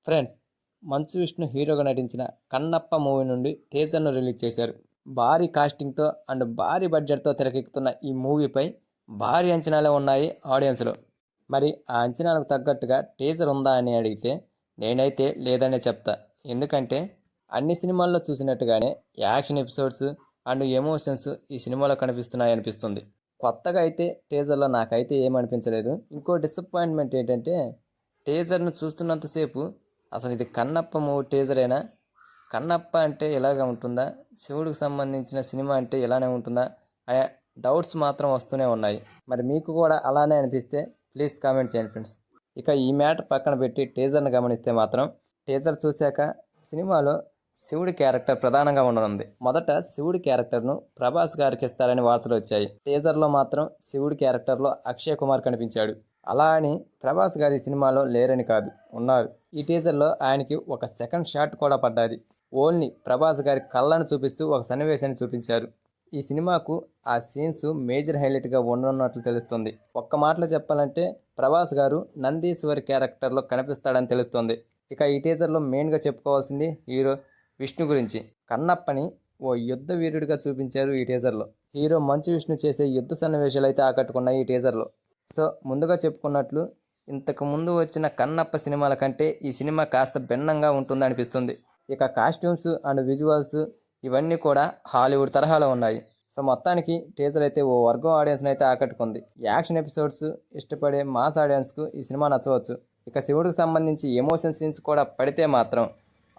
Friends, Manchu Vishnu హీరోగా నటించిన Kannappa movie నుండి టీజర్ను రిలీజ్ చేశారు. భారీ కాస్టింగ్తో అండ్ భారీ బడ్జెట్తో తెరకెక్కుతున్న ఈ మూవీపై భారీ అంచనాలే ఉన్నాయి ఆడియన్స్లో. మరి ఆ అంచనాలకు తగ్గట్టుగా టీజర్ ఉందా అని అడిగితే నేనైతే లేదనే చెప్తా. ఎందుకంటే అన్ని సినిమాల్లో చూసినట్టుగానే యాక్షన్ ఎపిసోడ్స్ అండ్ ఎమోషన్స్ ఈ సినిమాలో కనిపిస్తున్నాయి అనిపిస్తుంది. కొత్తగా అయితే టీజర్లో నాకైతే ఏమనిపించలేదు. ఇంకో డిసప్పాయింట్మెంట్ ఏంటంటే టీజర్ను చూస్తున్నంతసేపు అసలు ఇది కన్నప్ప మూవీ టీజరేనా, కన్నప్ప అంటే ఇలాగే ఉంటుందా, శివుడికి సంబంధించిన సినిమా అంటే ఇలానే ఉంటుందా అనే డౌట్స్ మాత్రం వస్తూనే ఉన్నాయి. మరి మీకు కూడా అలానే అనిపిస్తే ప్లీజ్ కామెంట్ చేయండి ఫ్రెండ్స్. ఇక ఈ మ్యాటర్ పక్కన పెట్టి టీజర్ను గమనిస్తే మాత్రం టీజర్ చూశాక సినిమాలో శివుడి క్యారెక్టర్ ప్రధానంగా ఉండనుంది. మొదట శివుడి క్యారెక్టర్ను ప్రభాస్ గారికి ఇస్తారని వార్తలు వచ్చాయి. టీజర్లో మాత్రం శివుడి క్యారెక్టర్లో అక్షయ్ కుమార్ కనిపించాడు. అలా అని ప్రభాస్ గారి సినిమాలో లేరని కాదు, ఉన్నారు. ఈ టీజర్లో ఆయనకి ఒక సెకండ్ షాట్ కూడా పడ్డది. ఓన్లీ ప్రభాస్ గారి కళ్ళను చూపిస్తూ ఒక సన్నివేశాన్ని చూపించారు. ఈ సినిమాకు ఆ సీన్స్ మేజర్ హైలైట్గా ఉండనున్నట్లు తెలుస్తుంది. ఒక్క మాటలో చెప్పాలంటే ప్రభాస్ గారు నందీశ్వరి క్యారెక్టర్లో కనిపిస్తాడని తెలుస్తుంది. ఇక ఈ టీజర్లో మెయిన్గా చెప్పుకోవాల్సింది హీరో విష్ణు గురించి. కన్నప్పని ఓ యుద్ధ వీరుడిగా చూపించారు ఈ టీజర్లో. హీరో మంచు విష్ణు చేసే యుద్ధ సన్నివేశాలు అయితే ఆకట్టుకున్నాయి ఈ టీజర్లో. సో ముందుగా చెప్పుకున్నట్లు ఇంతకు ముందు వచ్చిన కన్నప్ప సినిమాల కంటే ఈ సినిమా కాస్త భిన్నంగా ఉంటుంది అనిపిస్తుంది. ఇక కాస్ట్యూమ్స్ అండ్ విజువల్స్ ఇవన్నీ కూడా హాలీవుడ్ తరహాలో ఉన్నాయి. సో మొత్తానికి టీజర్ అయితే ఓ వర్గం ఆడియన్స్ని అయితే ఆకట్టుకుంది. యాక్షన్ ఎపిసోడ్స్ ఇష్టపడే మాస్ ఆడియన్స్కు ఈ సినిమా నచ్చవచ్చు. ఇక శివుడికి సంబంధించి ఎమోషన్ సీన్స్ కూడా పడితే మాత్రం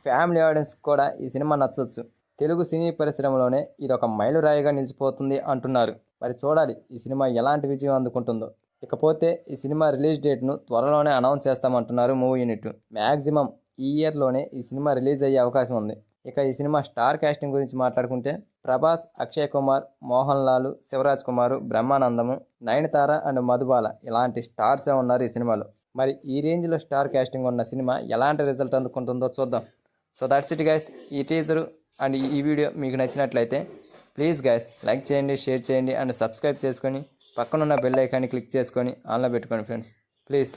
ఫ్యామిలీ ఆడియన్స్ కూడా ఈ సినిమా నచ్చవచ్చు. తెలుగు సినీ పరిశ్రమలోనే ఇది ఒక మైలురాయిగా నిలిచిపోతుంది అంటున్నారు. మరి చూడాలి ఈ సినిమా ఎలాంటి విజయం అందుకుంటుందో. ఇకపోతే ఈ సినిమా రిలీజ్ డేట్ను త్వరలోనే అనౌన్స్ చేస్తామంటున్నారు మూవీ యూనిట్. మ్యాక్సిమం ఈ ఇయర్లోనే ఈ సినిమా రిలీజ్ అయ్యే అవకాశం ఉంది. ఇక ఈ సినిమా స్టార్ కాస్టింగ్ గురించి మాట్లాడుకుంటే ప్రభాస్, అక్షయ్ కుమార్, మోహన్ లాల్, శివరాజ్ కుమార్, బ్రహ్మానందము, నయనతార అండ్ మధుబాల ఇలాంటి స్టార్సే ఉన్నారు ఈ సినిమాలో. మరి ఈ రేంజ్లో స్టార్ కాస్టింగ్ ఉన్న సినిమా ఎలాంటి రిజల్ట్ అందుకుంటుందో చూద్దాం. So that's it guys. ఈ టీజరు అండ్ ఈ వీడియో మీకు నచ్చినట్లయితే ప్లీజ్ గైస్ లైక్ చేయండి, షేర్ చేయండి అండ్ సబ్స్క్రైబ్ చేసుకొని పక్కనున్న బెల్ ఐకాన్ని క్లిక్ చేసుకొని ఆన్లో పెట్టుకోండి ఫ్రెండ్స్. ప్లీజ్.